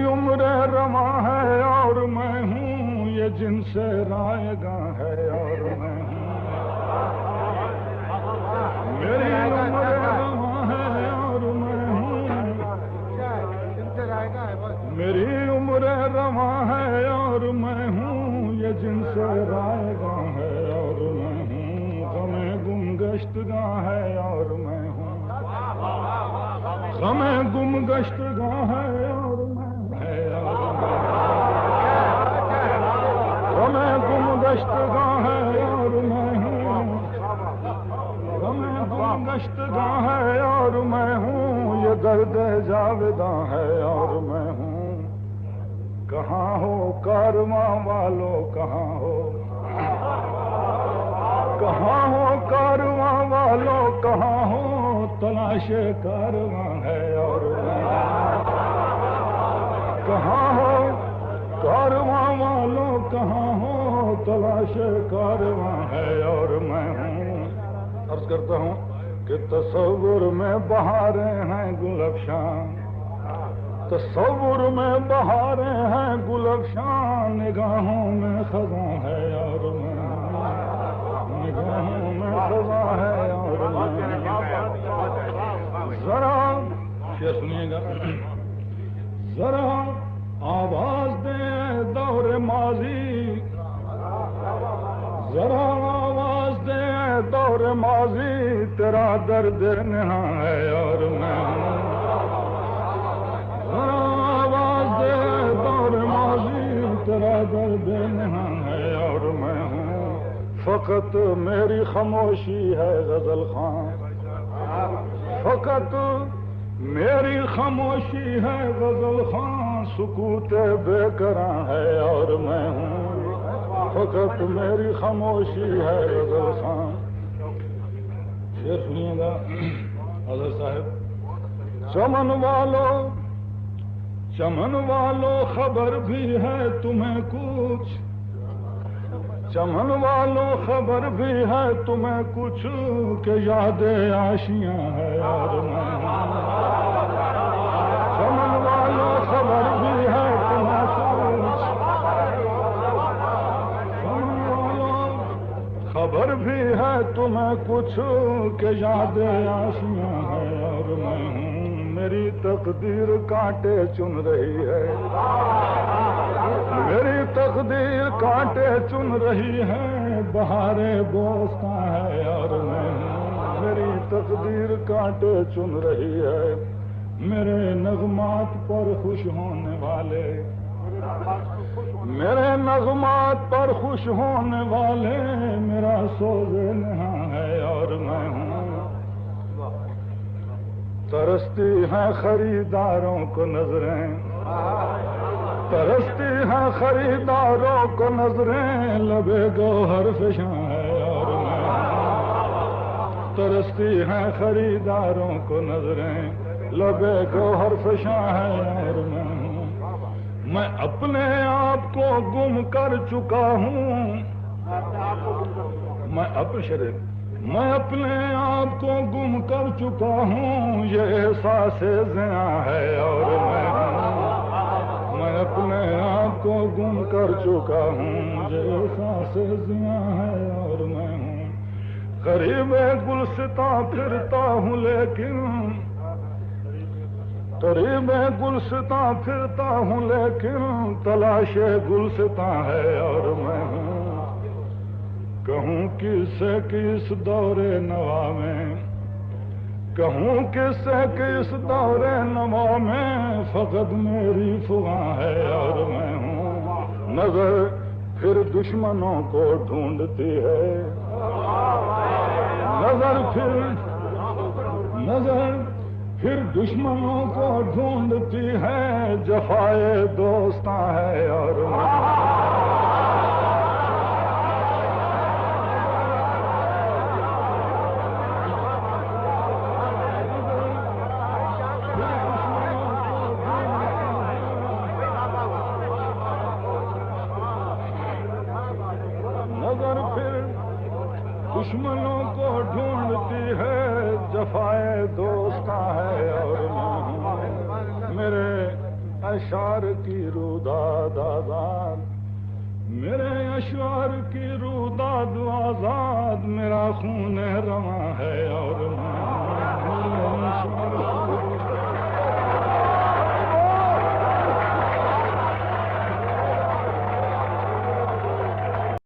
عمر رواں ہے اور میں ہوں یہ جن سے رائے گاں ہے اور میں ہوں میری عمر رواں ہے اور میں ہوں میری عمر رواں ہے اور میں ہوں یہ جن سے رائے گاں ہے اور میں ہوں غم گم گشتگاں ہے اور میں ہوں غم گم گشتگاں ہے اور میں غم گم گشتگاں ہے اور میں ہوں غم گم گشتگاں ہے اور میں ہوں یہ درد جاوداں ہے اور میں ہوں کہاں ہو کارواں والو کہاں ہو کہاں ہو کارواں والو کہاں ہو تلاش کارواں ہے اور میں کہاں ہو کارواں والو کہاں ہو تلاش کارواں ہے اور میں ہوں عرض کرتا ہوں کہ تصور میں بہاریں ہیں گل افشاں تصور میں بہاریں ہیں گل افشاں نگاہوں میں خزاں ہے اور میں نگاہوں میں خزاں ہے اور میں ذرا یہ سنیے گا ذرا آواز دیں دور ماضی ذرا آواز دیں دور ماضی تیرا درد نہاں ہے اور میں ذرا آواز دے دور ماضی تیرا درد نہاں ہے اور میں ہوں فقط میری خاموشی ہے غزل خان فقط میری خاموشی ہے غزل خان سکوت بے کراں ہے اور میں ہوں فقط میری خاموشی ہے غزل خان شعر سنیے گا حضرت صاحب چمن والو خبر بھی ہے تمہیں کچھ چمن والو خبر بھی ہے تمہیں کچھ کہ یاد آشیاں ہے اور میں چمن والو خبر بھی ہے تمہیں کچھ چمن والو خبر بھی ہے تمہیں کچھ کہ یاد آشیاں ہے اور میں ہوں میری تقدیر کانٹے چن رہی ہے میری تقدیر کانٹے چن رہی ہے بہارے بوستاں ہے اور میں میری تقدیر کانٹے چن رہی ہے میرے نغمات پر خوش ہونے والے میرے نغمات پر خوش ہونے والے میرا سوز نہاں ہے اور میں ہوں ترستی ہیں خریداروں کو نظریں ترستی ہیں خریداروں کو نظریں لبے گوہر فشاں ہے اور میں ترستی ہیں خریداروں کو نظریں لبے گوہر فشاں ہے اور میں اپنے آپ کو گم کر چکا ہوں میں اپنے آپ کو گم کر چکا ہوں یہ احساس زیاں ہے اور میں اپنے آپ کو گم کر چکا ہوں یہ احساس زیاں ہے اور میں ہوں قریب گلستاں پھرتا ہوں لیکن قریب گلستاں پھرتا ہوں لیکن تلاش گلستاں ہے اور میں ہوں کہوں کس سے کس دور نوا میں کہوں کس سے کس دور نوا میں فقط میری فغاں ہے اور میں ہوں نظر پھر دشمنوں کو ڈھونڈتی ہے نظر پھر دشمنوں کو ڈھونڈتی ہے جفائے دوستاں ہے اور نظر پھر دشمنوں کو ڈھونڈتی ہے جفائے دوستاں ہے اور میرے اشعار کی روداد آزاد، میرے اشعار کی روداد آزاد، میرا خون رواں ہے اور میں